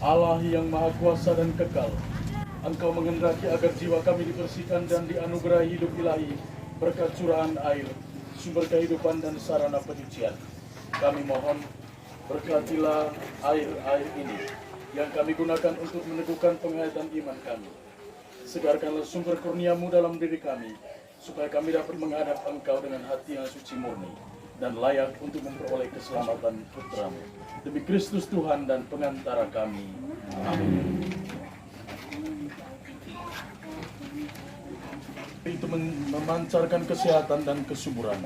Allah yang Maha Kuasa dan Kekal, Engkau menghendaki agar jiwa kami dibersihkan dan dianugerahi hidup ilahi berkat curahan air, sumber kehidupan dan sarana penyucian. Kami mohon, berkatilah air-air ini yang kami gunakan untuk meneguhkan penghayatan iman kami. Segarkanlah sumber kurnia-Mu dalam diri kami, supaya kami dapat menghadap Engkau dengan hati yang suci murni dan layak untuk memperoleh keselamatan Putra-Mu. Demi Kristus Tuhan dan pengantara kami. Amin. Itu memancarkan kesehatan dan kesuburan.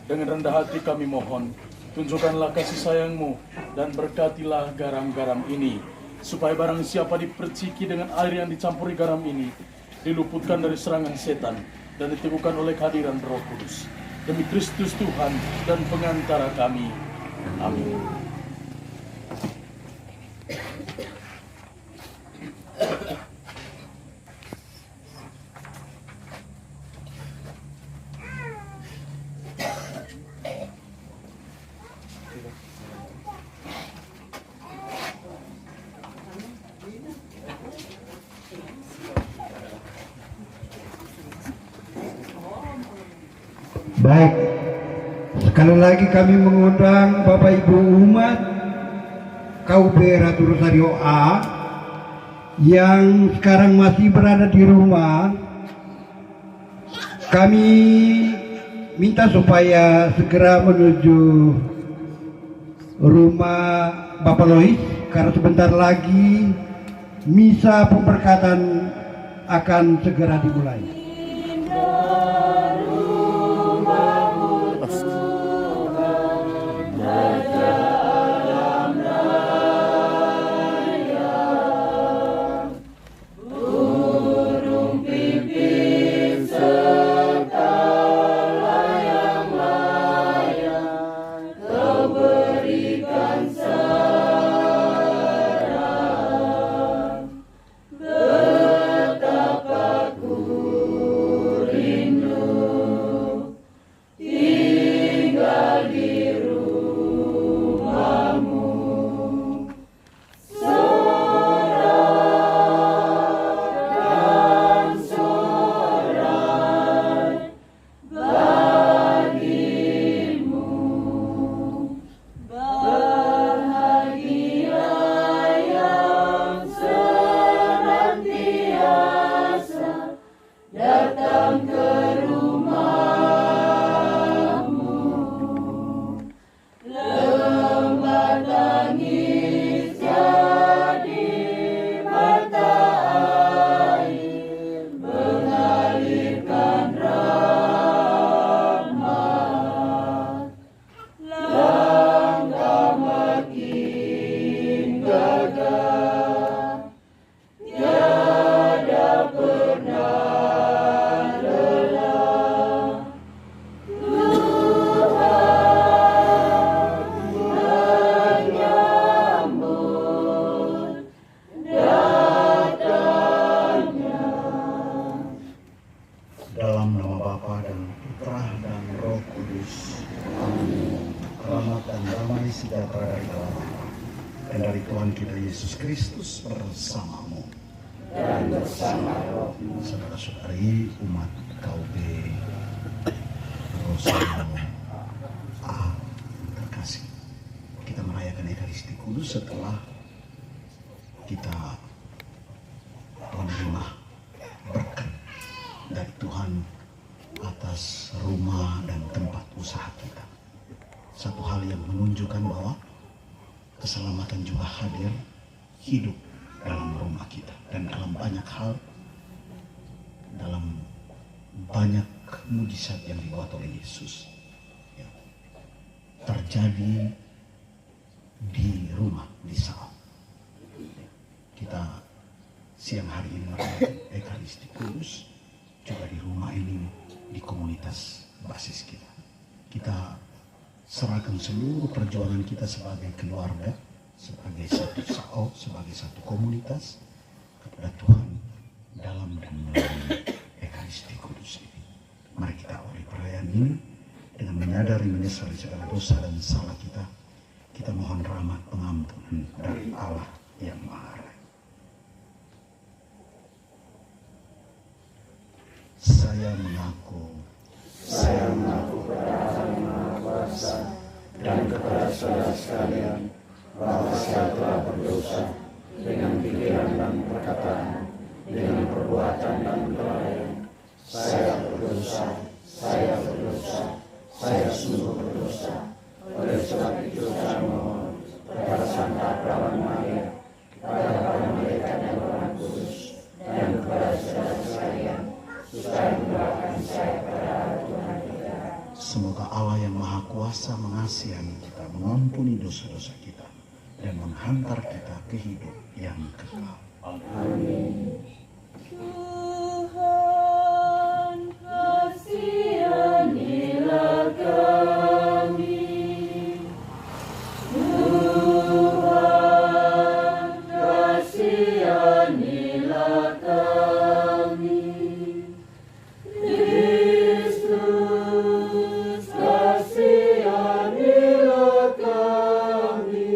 Dengan rendah hati kami mohon, tunjukkanlah kasih sayang-Mu dan berkatilah garam-garam ini, supaya barang siapa diperciki dengan air yang dicampuri garam ini, diluputkan dari serangan setan dan diteguhkan oleh kehadiran Roh Kudus. Demi Kristus Tuhan dan pengantara kami. Amin. Baik, sekali lagi kami mengundang Bapak Ibu umat KUB Ratu Rosario A yang sekarang masih berada di rumah. Kami minta supaya segera menuju rumah Bapak Lois, karena sebentar lagi misa pemberkatan akan segera dimulai. Dalam nama Bapa dan Putra dan Roh Kudus. Amin. Rahmat dan damai sejahtera dari Allah dan dari Tuhan kita Yesus Kristus bersamamu dan bersama rohmu. Saudara-saudari umat KUB Rosario A terkasih, kita merayakan Ekaristi Kudus setelah kita menerima berkat dari Tuhan atas rumah dan tempat usaha kita. Satu hal yang menunjukkan bahwa keselamatan juga hadir hidup dalam rumah kita, dan dalam banyak hal, dalam banyak mujizat yang dibuat oleh Yesus ya, terjadi di rumah, di saat kita siang hari ini merayakan Ekaristi Kudus juga di rumah ini, di komunitas basis kita. Kita serahkan seluruh perjuangan kita sebagai keluarga, sebagai satu SAO, sebagai satu komunitas kepada Tuhan dalam dan melalui Ekaristi Kudus ini. Mari kita awali perayaan ini dengan menyadari, menyesali segala dosa dan salah kita. Kita mohon rahmat pengampunan dari Allah yang Maha Rai. Saya mengaku kepada Allah Maha Kuasa dan kepada saudara sekalian bahwa saya telah berdosa dengan pikiran dan perkataan, dengan perbuatan dan kelalaian. Saya berdosa, saya sungguh berdosa. Oleh sebab itu saya mohon kepada Santa Perawan Maria, kepada para malaikat dan orang kudus, dan kepada saudara sekalian, supaya mendoakan saya pada hari Tuhan kita. semoga Allah yang Maha Kuasa mengasihi kita, mengampuni dosa-dosa kita, dan menghantar kita ke hidup yang kekal. Amin. Tuhan, kasihanilah kami. Tuhan, kasihanilah kami. Kristus, kasihanilah kami.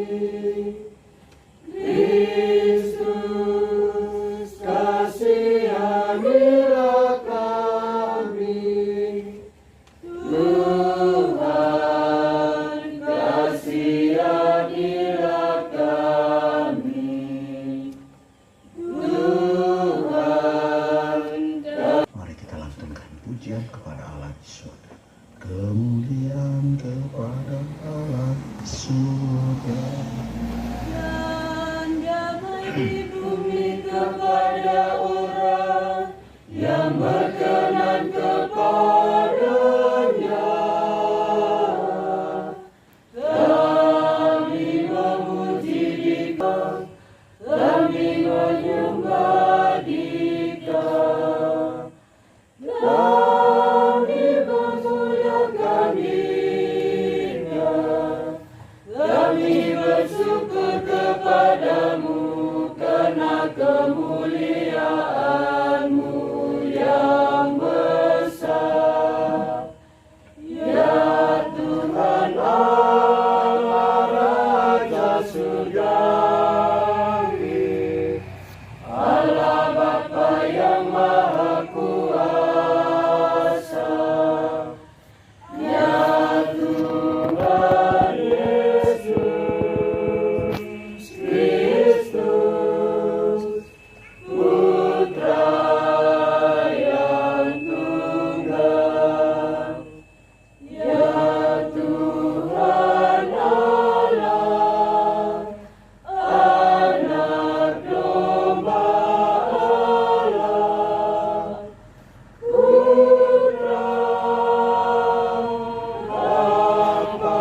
Kristus, kasihanilah kami. Tuhan, kasihanilah kami. Tuhan, Mari kita lantunkan pujian kepada Allah di surga. Kemuliaan kepada Allah di surga. dan damai di bumi kepada orang yang berkenan kepadanya. Kami memuji Dikau, kami menyembah Dikau, kami memuliakan Dia, kami bersyukur kepadamu karena kemuliaan-Mu yang besar. Ya Tuhan Allah Raja Surgawi, Allah Bapa yang Maha Kuasa. Ya Tuhan Yesus Kristus, Putra yang tunggal. Ya Tuhan Allah, Anak Domba Allah, Putra Bapa.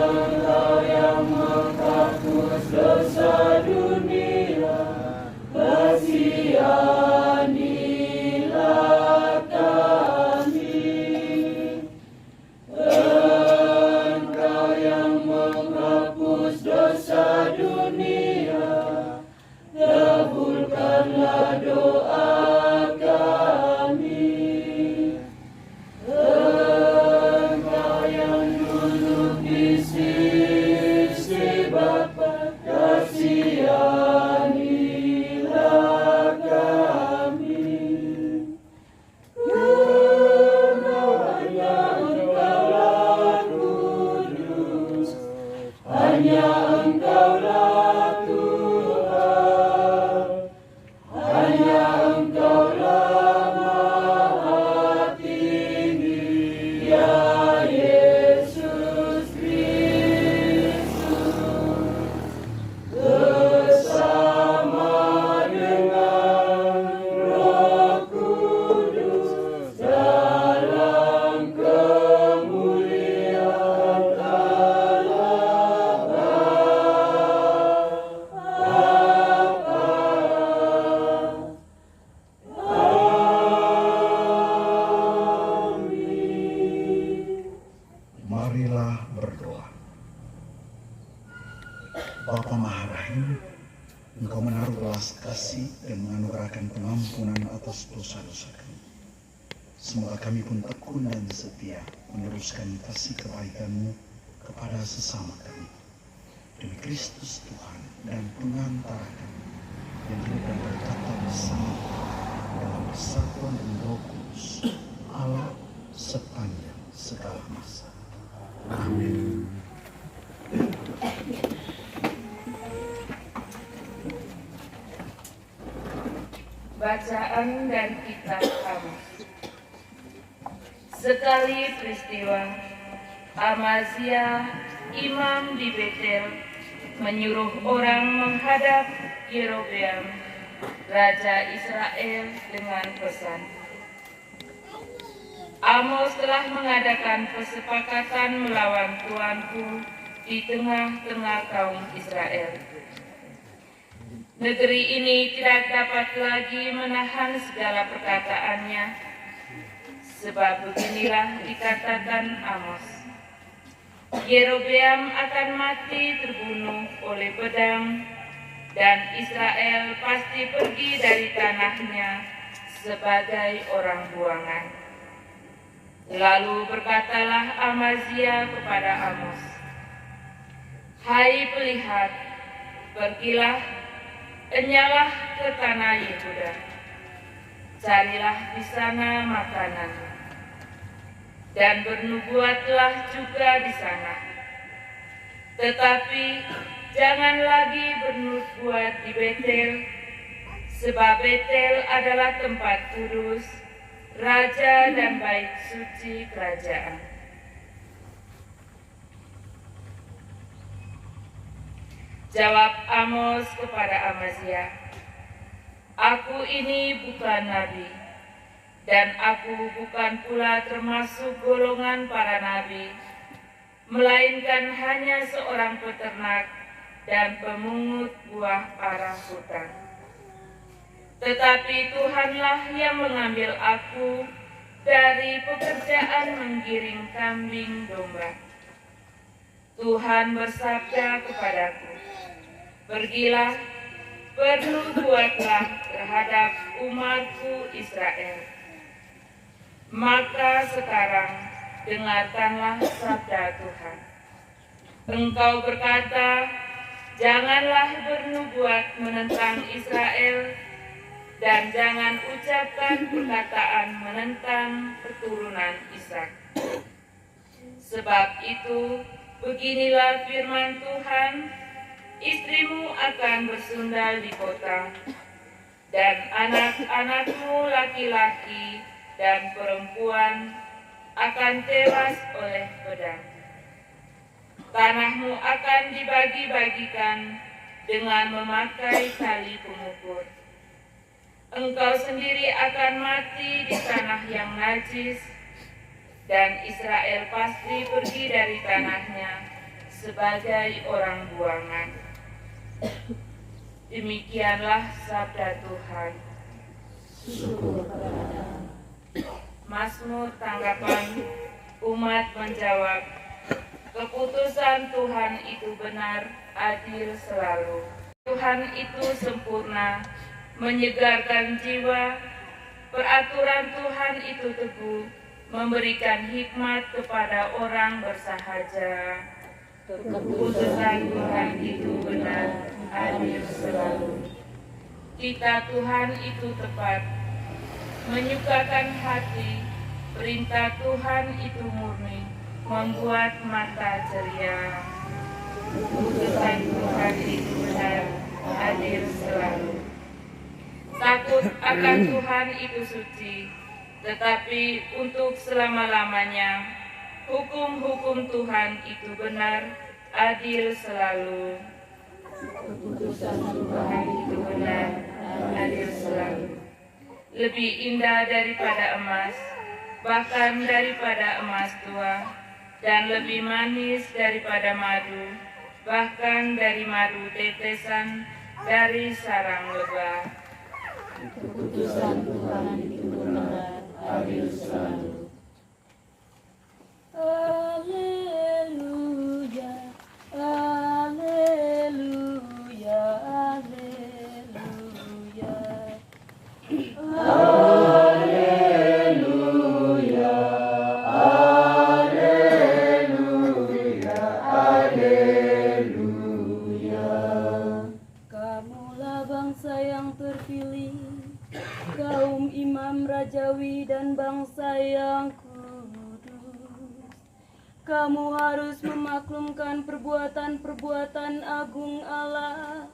Engkau yang menghapus dosa dunia, kasihanilah kami. Engkau yang menghapus dosa dunia, kabulkanlah doa kami. Engkau yang duduk di sisi Bapa, kasihanilah kami. Karena hanya Engkaulah kudus, hanya Engkaulah Tuhan, hanya Engkaulah Maha Tinggi, ya Yesus Kristus, bersama dengan Roh Kudus dalam kemuliaan Allah Bapa. Amin. Marilah berdoa. Bapa Maha Rahim, Engkau menaruh belas kasih dan menganugerahkan pengampunan atas dosa-dosa kami. Semoga kami pun tekun dan setia meneruskan kasih kebaikan-Mu kepada sesama kami. demi Kristus Tuhan dan pengantara kami, yang hidup dan berkata bersama dalam persatuan dengan Roh Kudus, Allah sepanjang segala masa. Amin. Bacaan dan kitab Amos. Sekali peristiwa, Amazia, imam di Betel, menyuruh orang menghadap Yerobeam, raja Israel, dengan pesan, Amos telah mengadakan kesepakatan melawan tuanku di tengah-tengah kaum Israel. Negeri ini tidak dapat lagi menahan segala perkataannya, sebab beginilah dikatakan Amos. Yerobeam akan mati terbunuh oleh pedang, dan Israel pasti pergi dari tanahnya sebagai orang buangan. Lalu berkatalah Amazia kepada Amos, Hai pelihat, pergilah, enyalah ke tanah Yehuda, carilah di sana makanan, dan bernubuatlah juga di sana. Tetapi jangan lagi bernubuat di Betel, sebab Betel adalah tempat kudus, raja dan bait suci kerajaan. Jawab Amos kepada Amazia, Aku ini bukan nabi, dan aku bukan pula termasuk golongan para nabi, melainkan hanya seorang peternak dan pemungut buah ara hutan. Tetapi Tuhanlah yang mengambil aku dari pekerjaan menggiring kambing domba. Tuhan bersabda kepadaku, Pergilah, bernubuatlah terhadap umatku Israel. Maka sekarang dengarkanlah sabda Tuhan. Engkau berkata, janganlah bernubuat menentang Israel, dan jangan ucapkan perkataan menentang keturunan Ishak. Sebab itu, beginilah firman Tuhan, istrimu akan bersundal di kota, dan anak-anakmu laki-laki dan perempuan akan tewas oleh pedang. Tanahmu akan dibagi-bagikan dengan memakai tali pengukur. Engkau sendiri akan mati di tanah yang najis, dan Israel pasti pergi dari tanahnya sebagai orang buangan. Demikianlah sabda Tuhan. Syukur kepada Mazmur tanggapan umat menjawab, keputusan Tuhan itu benar, adil selalu. Tuhan itu sempurna, menyegarkan jiwa. Peraturan Tuhan itu teguh, memberikan hikmat kepada orang bersahaja. Keputusan Tuhan itu benar, adil selalu. Cita Tuhan itu tepat, menyukakan hati. Perintah Tuhan itu murni, membuat mata ceria. Keputusan Tuhan itu benar, adil selalu. Takut akan Tuhan itu suci, tetapi untuk selama-lamanya. Hukum-hukum Tuhan itu benar, adil selalu. Keputusan Tuhan itu benar, adil selalu. Lebih indah daripada emas, bahkan daripada emas tua, dan lebih manis daripada madu, bahkan dari madu tetesan dari sarang lebah. keputusan Tuhan itu benar, adil selalu. Haleluya, haleluya, haleluya. Haleluya, haleluya, haleluya. bangsa yang kudus. Kamu harus memaklumkan perbuatan-perbuatan agung Allah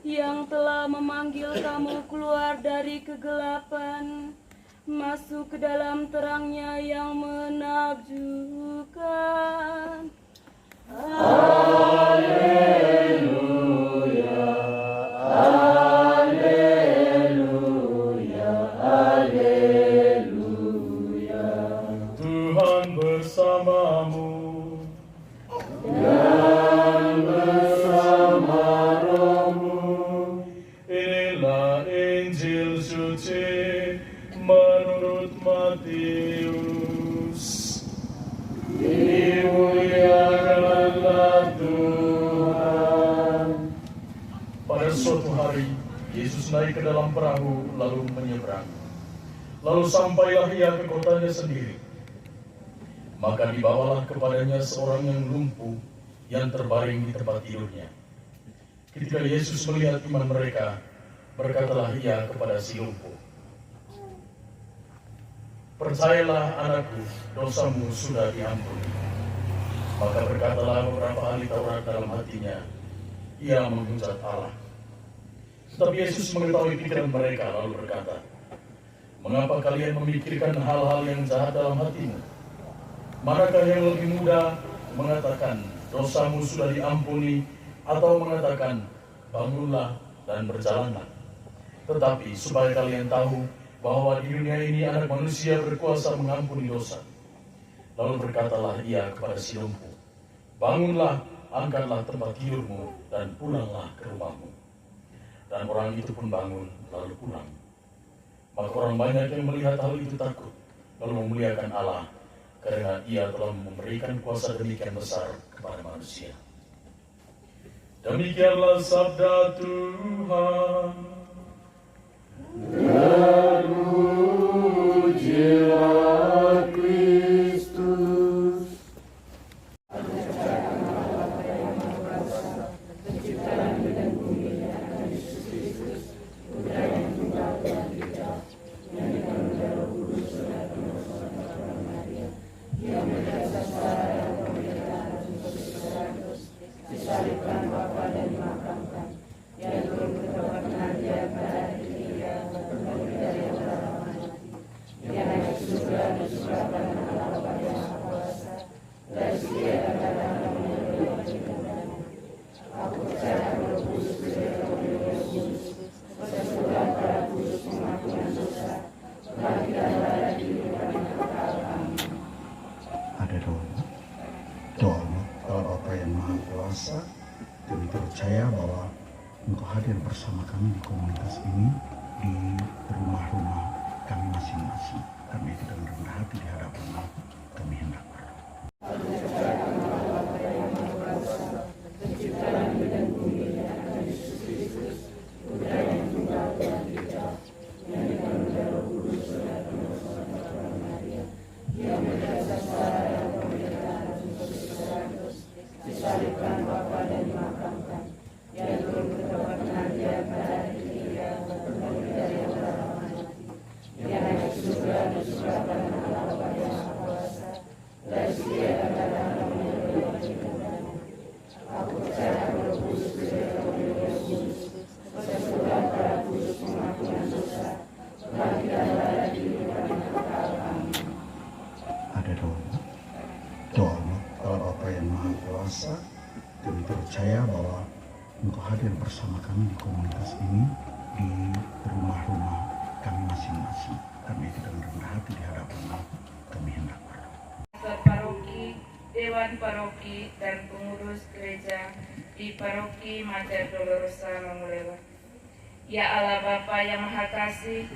yang telah memanggil kamu keluar dari kegelapan, masuk ke dalam terangnya yang menakjubkan. Haleluya, haleluya, haleluya. Tuhan bersamamu. Dan bersama rohmu. Inilah Injil suci menurut Matius. Dimuliakanlah Tuhan. Pada suatu hari, Yesus naik ke dalam perahu lalu menyeberang. Lalu sampailah ia ke kotanya sendiri. Maka dibawalah kepadanya seorang yang lumpuh yang terbaring di tempat tidurnya. Ketika Yesus melihat iman mereka, berkatalah ia kepada si lumpuh, "Percayalah anakku, dosamu sudah diampuni." Maka berkatalah beberapa ahli Taurat dalam hatinya, "Ia menghujat Allah." Tetapi Yesus mengetahui pikiran mereka lalu berkata, "Mengapa kalian memikirkan hal-hal yang jahat dalam hatimu? Manakah yang lebih mudah mengatakan, dosamu sudah diampuni, atau mengatakan, bangunlah dan berjalanlah? Tetapi supaya kalian tahu bahwa di dunia ini anak manusia berkuasa mengampuni dosa." Lalu berkatalah ia kepada si lumpuh, "Bangunlah, angkatlah tempat tidurmu, dan pulanglah ke rumahmu." Dan orang itu pun bangun, lalu pulang. Maka orang banyak yang melihat hal itu takut, lalu memuliakan Allah, karena ia telah memberikan kuasa demikian besar kepada manusia. Demikianlah sabda Tuhan. Terpujilah Kristus. Ada doa Allah Bapa yang Maha Kuasa. Kami percaya bahwa Engkau hadir bersama kami di komunitas ini, di rumah-rumah kami masing-masing. Kami itu dengan rendah hati di hadapan-Mu, kami hendak berdoa. Ada doa Allah Bapa yang Maha Kuasa. Kami percaya bahwa Engkau hadir bersama kami di komunitas ini, di rumah-rumah kami masing-masing. Kami itu dengan rendah hati di hadapan-Mu, kami hendak berdoa. Pastor paroki, dewan paroki, dan pengurus gereja di paroki Mater Dolorosa Mangulewa. Ya Allah Bapa yang Maha Kasih,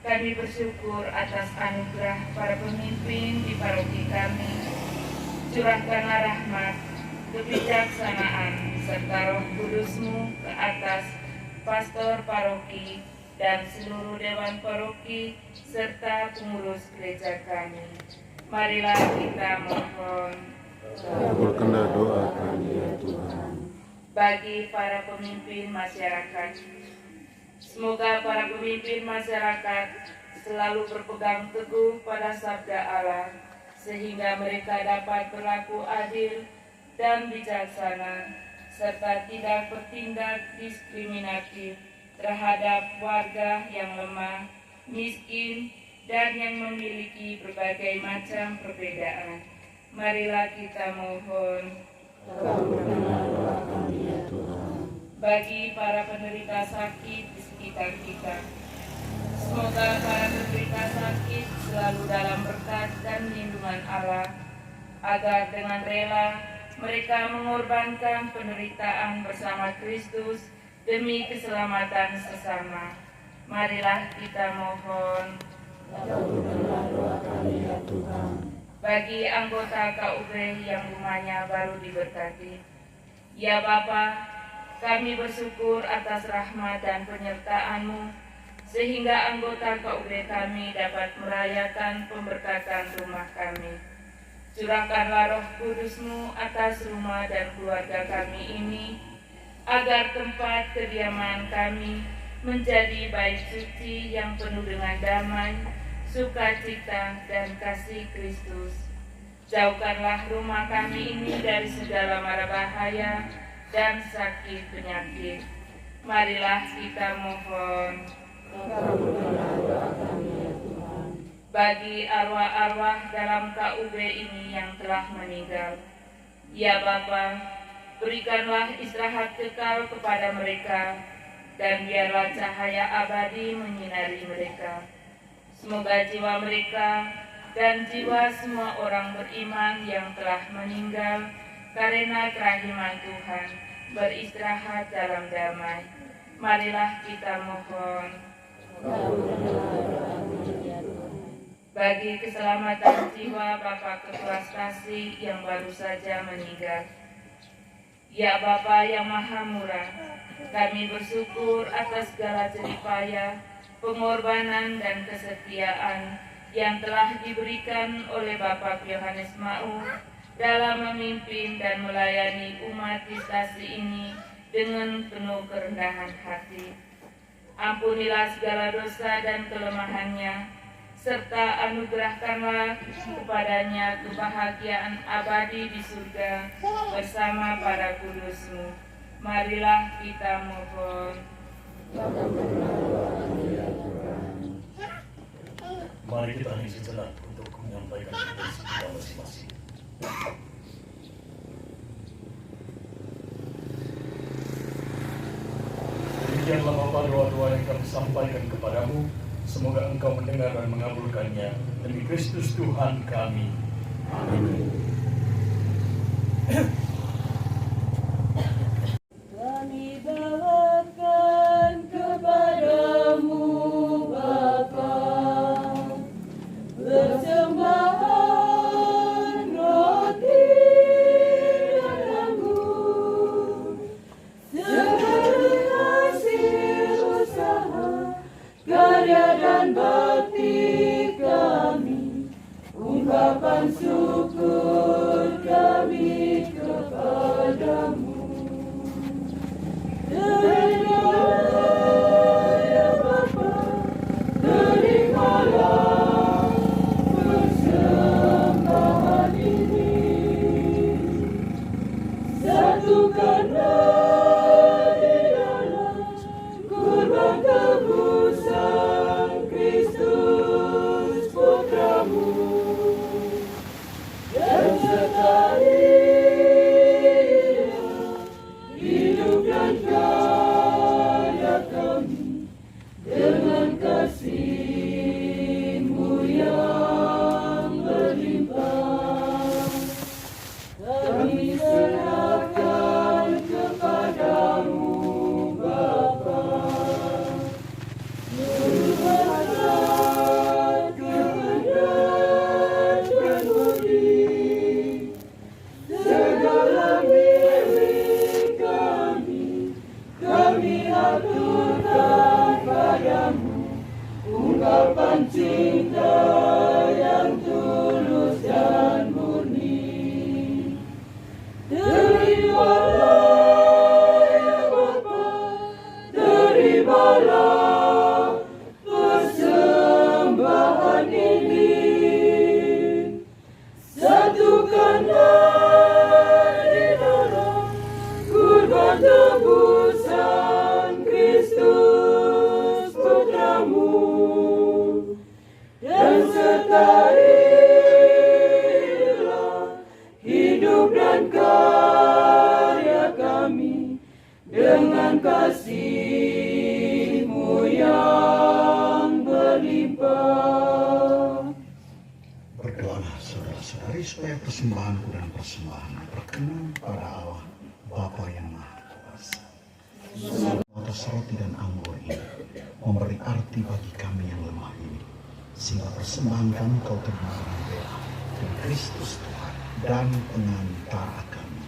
kami bersyukur atas anugerah para pemimpin di paroki kami. Curahkanlah rahmat, kebijaksanaan, serta roh kudus-Mu ke atas pastor paroki dan seluruh dewan paroki serta pengurus gereja kami. Marilah kita mohon. Kabulkanlah doa kami ya Tuhan. Bagi para pemimpin masyarakat, semoga para pemimpin masyarakat selalu berpegang teguh pada sabda Allah, sehingga mereka dapat berlaku adil dan bijaksana, serta tidak bertindak diskriminatif terhadap warga yang lemah, miskin, dan yang memiliki berbagai macam perbedaan. Marilah kita mohon. Kabulkanlah doa kami ya Tuhan. Bagi para penderita sakit di sekitar kita, semoga para penderita sakit selalu dalam berkat dan lindungan Allah, agar dengan rela mereka mengorbankan penderitaan bersama Kristus demi keselamatan sesama. Marilah kita mohon. Kabulkanlah doa kami ya Tuhan. Bagi anggota KUB yang rumahnya baru diberkati, ya Bapa, kami bersyukur atas rahmat dan penyertaan-Mu, sehingga anggota KUB kami dapat merayakan pemberkatan rumah kami. Curahkanlah Roh Kudus-Mu atas rumah dan keluarga kami ini, agar tempat kediaman kami menjadi bait suci yang penuh dengan damai, sukacita, dan kasih Kristus. Jauhkanlah rumah kami ini dari segala mara bahaya dan sakit penyakit. Marilah kita mohon. Kabulkanlah doa kami ya Tuhan. Bagi arwah-arwah dalam KUB ini yang telah meninggal, ya Bapa, berikanlah istirahat kekal kepada mereka, dan biarlah cahaya abadi menyinari mereka. Semoga jiwa mereka dan jiwa semua orang beriman yang telah meninggal karena kerahiman Tuhan beristirahat dalam damai. Marilah kita mohon. Bagi keselamatan jiwa Bapak Ketua Stasi yang baru saja meninggal, ya Bapa yang Maha Murah, kami bersyukur atas segala jerih payah, pengorbanan dan kesetiaan yang telah diberikan oleh Bapak Yohanes Mau dalam memimpin dan melayani umat di stasi ini dengan penuh kerendahan hati. Ampunilah segala dosa dan kelemahannya, serta anugerahkanlah kepadanya kebahagiaan abadi di surga bersama para kudus-Mu. Marilah kita mohon. Mari kita hening sejenak untuk menyampaikan intensi kita masing-masing. Demikianlah Bapa doa-doa yang kami sampaikan kepadamu. Semoga Engkau mendengar dan mengabulkannya demi Kristus Tuhan kami. Amin. Kami bawakan kepadamu Bapa persembahan roti dan anggur sebagai hasil usaha, karya dan bakti kami, ungkapan syukur kami kepadamu. Terimalah ya Bapa, terimalah persembahan ini. Satukanlah di dalam kurban tebusan Kristus Putramu, dan Saudara-saudari, supaya persembahanku dan persembahanmu berkenan pada Allah Bapa yang Maha Kuasa. Atas roti dan anggur ini memberi arti bagi kami yang lemah ini, sehingga persembahan kami kau terima dengan bela dan Kristus Tuhan dan pengantara kami.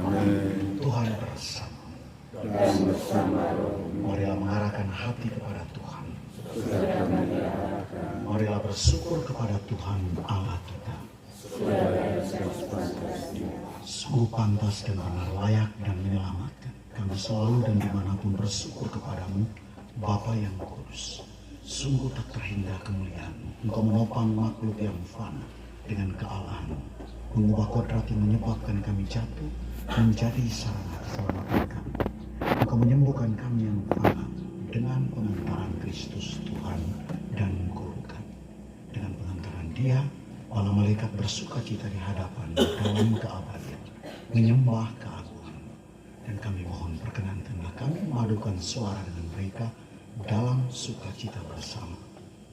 Amin. Tuhan bersamamu dan bersama rohmu. Marilah mengarahkan hati kepada Tuhan. Sudah kami arahkan. Marilah bersyukur kepada Tuhan Allah kita. Sudah ada sepantasnya. Sungguh pantas dan benar, layak dan menyelamatkan. Kami selalu dan dimanapun bersyukur kepadamu, Bapa yang kudus. Sungguh tak terhingga kemuliaan-Mu. Engkau menopang makhluk yang fana dengan kealahan-Mu. Mengubah kodrat yang menyebabkan kami jatuh menjadi sarana keselamatan kami. Engkau menyembuhkan kami yang fana dengan pengantaran Kristus Tuhan dan Guru kami. Dengan pengantaran Dia, para malaikat bersuka cita di hadapan dalam keabadian, menyembah keagungan. Dan kami mohon perkenankanlah kami memadukan suara dengan mereka dalam sukacita bersama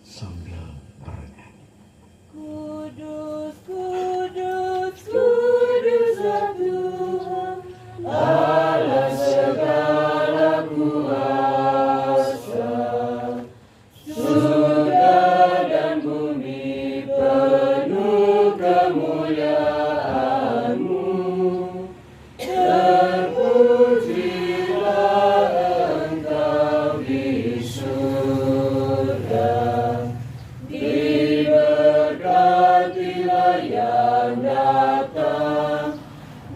sambil bernyanyi. Kudus, kudus, kudus Tuhan, Allah segala kuasa. Surga dan bumi penuh kemuliaan-Mu. Terpujilah Engkau di surga. Diberkatilah yang datang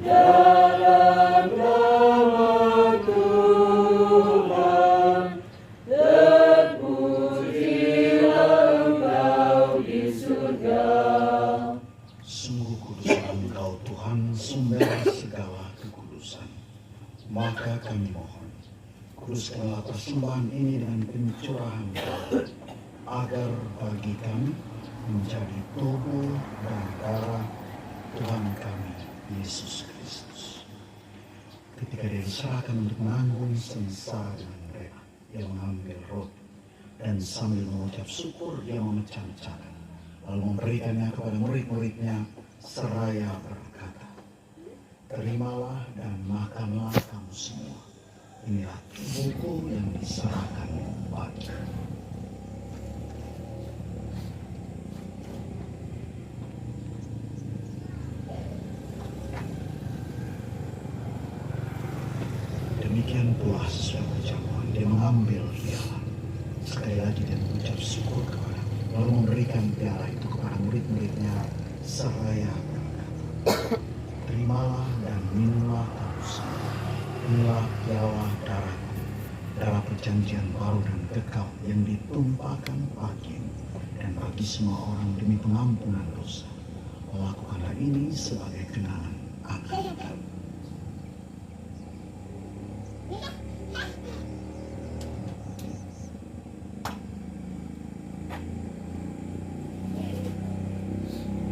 dalam nama Tuhan. Terpujilah Engkau di surga. Sungguh kuduslah Engkau Tuhan, sumber segala kekudusan. Maka kami mohon, kuduskanlah persembahan ini dengan pencurahan darah, agar bagi kami menjadi tubuh dan darah Tuhan kami Yesus Kristus. Ketika Dia diserahkan untuk menanggung sengsara dengan rela, Dia mengambil roti dan sambil mengucap syukur Dia memecah-mecahkan, lalu memberikannya kepada murid-muridnya seraya berkata, "Terimalah dan makanlah kamu semua. Inilah tubuhku yang diserahkan bagimu." Demikian pula sesudah berjamaah Dia mengambil piala. Sekali lagi Dia mengucap syukur kepada, lalu memberikan piala itu kepada murid-muridnya seraya berkata, "Terimalah dan minumlah kamu semua. Inilah piala darahku, darah perjanjian baru dan kekal yang ditumpahkan bagimu dan bagi semua orang demi pengampunan dosa. Lakukanlah ini sebagai kenangan akan kami."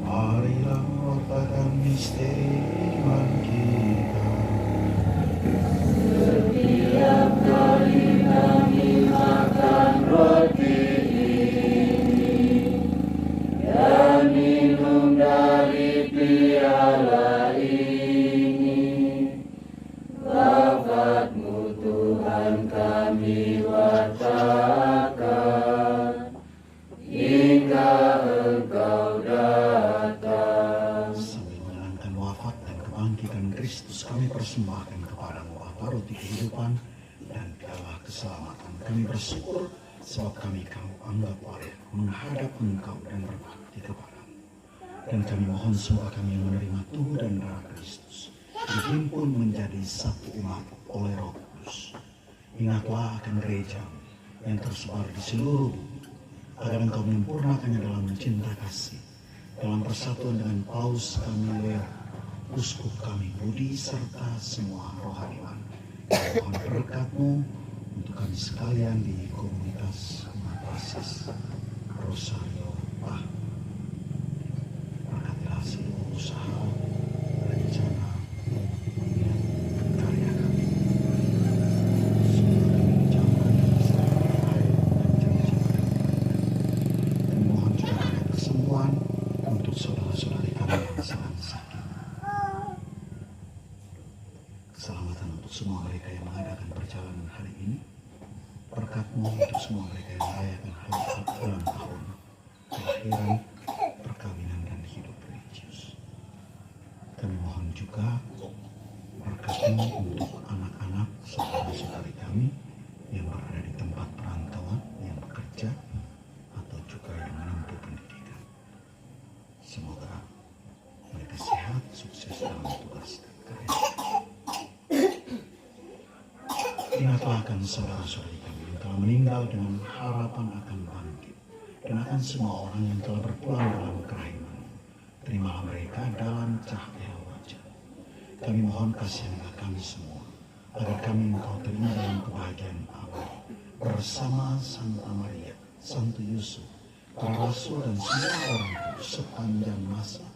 Marilah merupakan misteri iman kita. Setiap kali kami makan roti ini dan minum dari piala ini, lafaz-Mu Tuhan kami wartakan hingga Engkau datang. Sambil menjalankan wafat dan kebangkitan Kristus, kami persembahkan kepadamu Bapa roti kehidupan dan piala keselamatan. Kami bersyukur sebab kami kau anggap layak menghadap Engkau dan berbakti kepadamu. Dan kami mohon semoga kami yang menerima tubuh dan darah Kristus dihimpun menjadi satu umat oleh Roh Kudus. Ingatlah akan gereja yang tersebar di seluruh bumi, agar Engkau menyempurnakannya dalam cinta kasih, dalam persatuan dengan Paus kami Leo, uskup kami Budi, serta semua rohaniwan. Mohon berkat-Mu untuk kami sekalian di komunitas umat basis Rosario Ah. Berkatilah seluruh usaha, rencana, dan karya kami. Semoga kami menjalankan kebesaran air dan janji-Mu. Dan mohon juga kesembuhan untuk saudara menjalankan hari ini. Berkat-Mu untuk semua mereka yang merayakan hari ulang tahun kelahiran, perkawinan, dan hidup religius. Kami mohon juga berkat-Mu untuk anak-anak saudara-saudari kami yang berada di tempat perantauan, yang bekerja, atau juga yang menempuh pendidikan. Semoga mereka sehat, sukses dalam tugas dan karya. Ingatlah akan saudara-saudari kami yang telah meninggal dengan harapan akan bangkit, dan akan semua orang yang telah berpulang dalam kerahiman. Terimalah mereka dalam cahaya wajah. Kami mohon kasihanlah kami semua, agar kami Engkau terima dalam kebahagiaan abadi bersama Santa Maria, Santo Yusuf, para rasul dan semua orang kudus sepanjang masa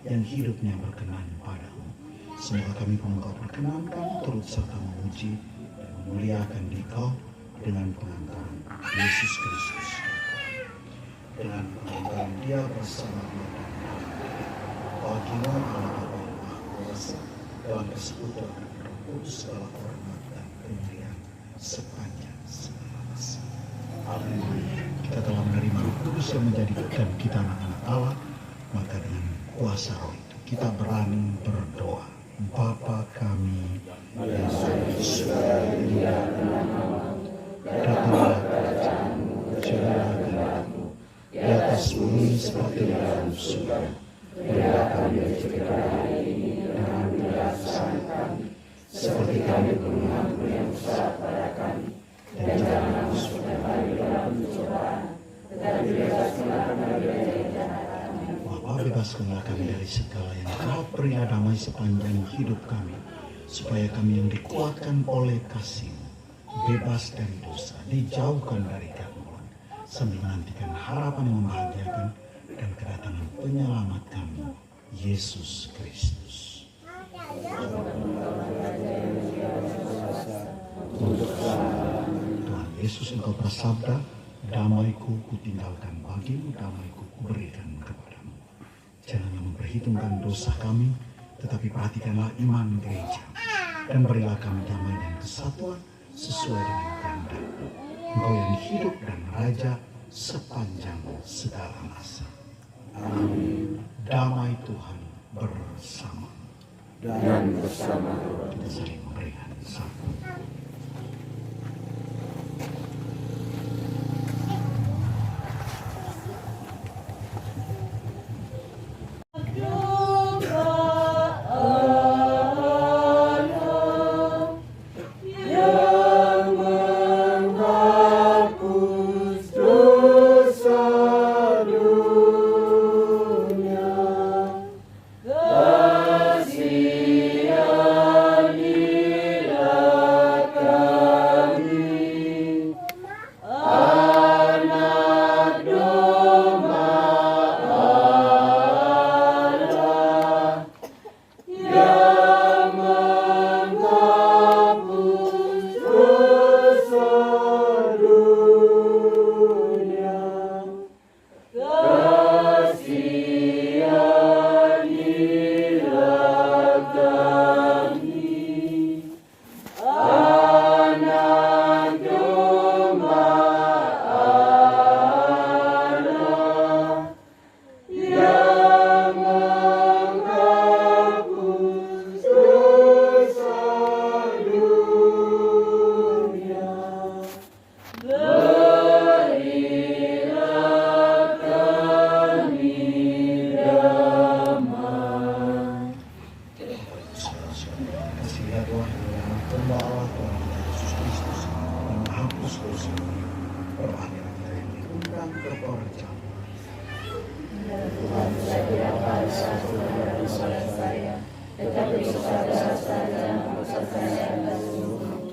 yang hidupnya berkenan padamu. Semoga kami pun Engkau perkenankan turut serta memuji dan memuliakan Dikau dengan pengantaran Yesus Kristus, dengan pengantaran Dia bersama Dia dan bagimu Allah Bapa yang Maha Kuasa dalam persekutuan Roh Kudus segala hormat dan kemuliaan sepanjang segala masa. Amin. Kita telah menerima Roh Kudus yang menjadikan kita anak-anak Allah, maka dengan kuasa Roh itu kita berani berdoa. Bapa kami yang ada di surga, datanglah kerajaanmu, jadilah kehendakmu di atas bumi seperti di dalam surga. Berilah kami rezeki hari ini dan ampunilah kesalahan kami, seperti kami pun mengampuni yang bersalah pada kami, dan janganlah masukkan kami dalam pencobaan, tetapi bebaskanlah kami dari jahat. Bapa, bebaskanlah kami dari segala yang Kau beri damai sepanjang hidup kami, supaya kami yang dikuatkan oleh kasih-Mu, bebas dari dosa, dijauhkan dari gangguan, sambil menantikan harapan yang membahagiakan dan kedatangan penyelamat kami, Yesus Kristus. Tuhan Yesus, Engkau bersabda, damaiku kutinggalkan bagimu, damaiku kuberikan kepadamu. Janganlah memperhitungkan dosa kami, tetapi perhatikanlah iman gereja, dan berilah kami damai dan kesatuan sesuai dengan kehendak-Mu. Engkau yang hidup dan raja sepanjang segala masa. Amin. Damai Tuhan bersama dan bersama kita saling memberikan salam.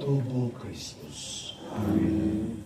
Tubuh Kristus. Amin.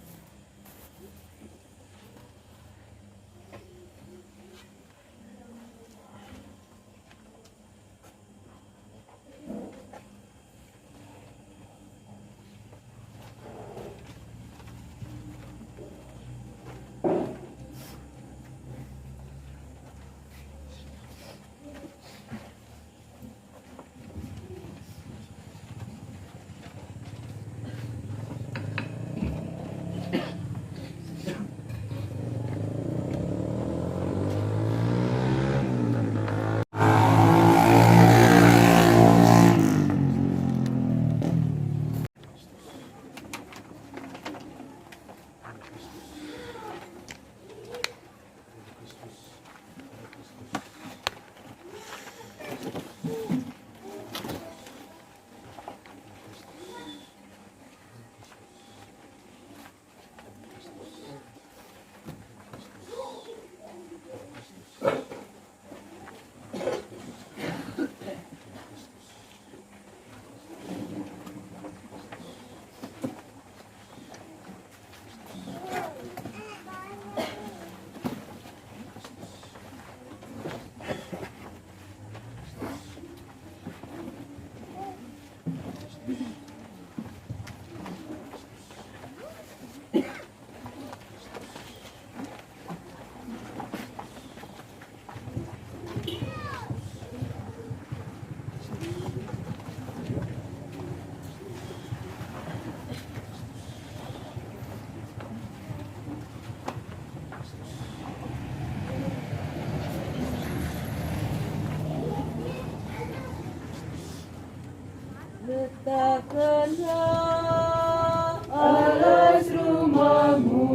Letakkanlah alas rumahmu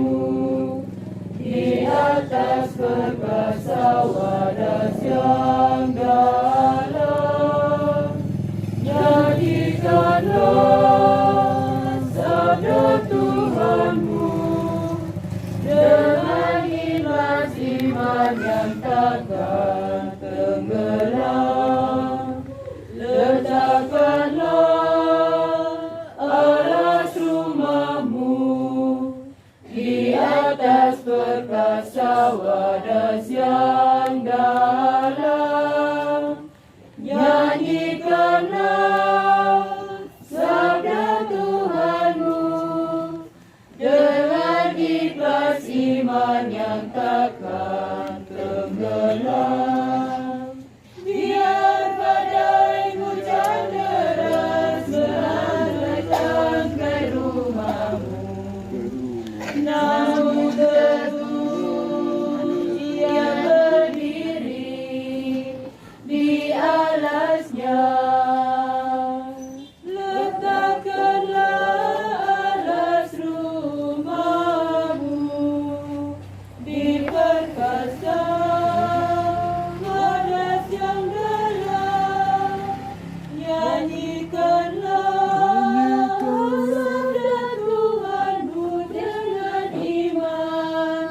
di atas perkasa wadas yang dalam. Nyanyikanlah sabda Tuhanmu dengan ikhlas iman yang takkan tenggelam. Letakkanlah alas rumahmu di atas perkasa wadas yang dalam. Nyanyikanlah sabda Tuhanmu dengan ikhlas iman yang takkan tenggelam. Biar badai hujan deras melanda ke rumahmu, namun teguh ia berdiri di alasnya. Letakkanlah alas rumahmu di perkasa wadas yang dalam. Nyanyikanlah sabda Tuhanmu dengan iman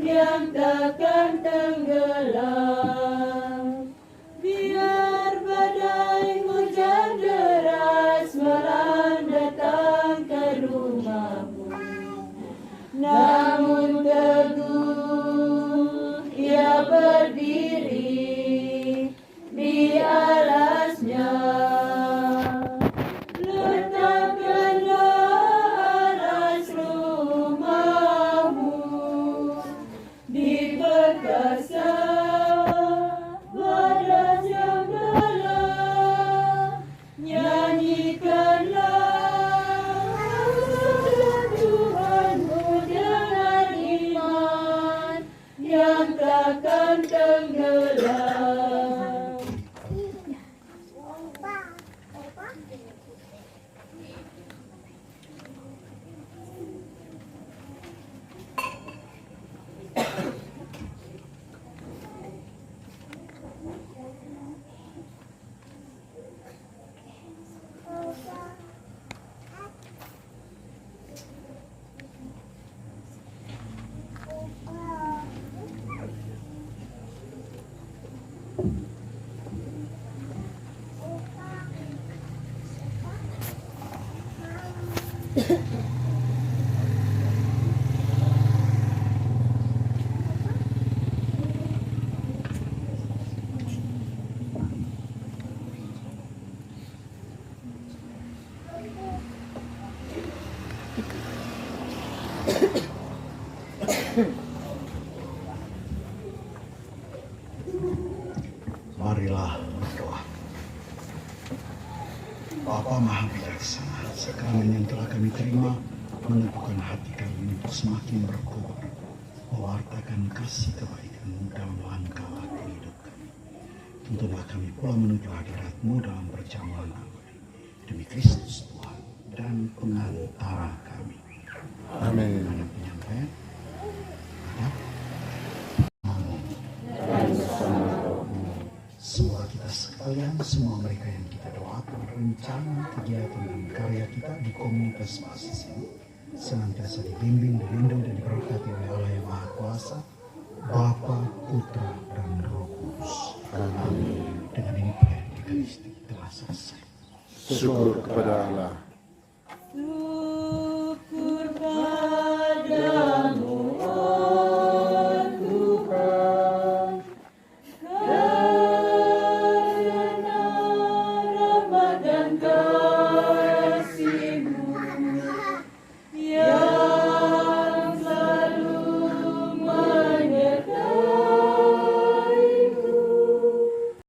yang takkan tenggelam. Biar badai hujan deras melanda datang ke rumahmu, namun teguh ia berdiri di alasnya. Letakkanlah alas rumahmu di perkasa wadas yang dalam. Nyanyikanlah sabda Tuhanmu dengan iman yang takkan tenggelam. Marilah berdoa. Bapa Maha Bijaksana, sakramen yang telah kami terima menentukan hati kami untuk semakin berkobar, mewartakan kasih kebaikan-Mu dalam langkah-langkah hidup kami. Tuntunlah kami pula menuju hadirat-Mu dalam perjamuan abadi. Demi Kristus Tuhan dan pengantara kami. Amin. Ada penyampaian? Ada? Semoga kita sekalian, semua mereka yang kita doakan, rencana, kegiatan, dan karya kita di komunitas basis ini senantiasa dibimbing, dilindungi, dan diberkati oleh Allah yang Maha Kuasa, Bapa, Putra, dan Roh Kudus. Amin. Dengan ini pelayanan Ekaristi telah selesai. Syukur kepada Allah.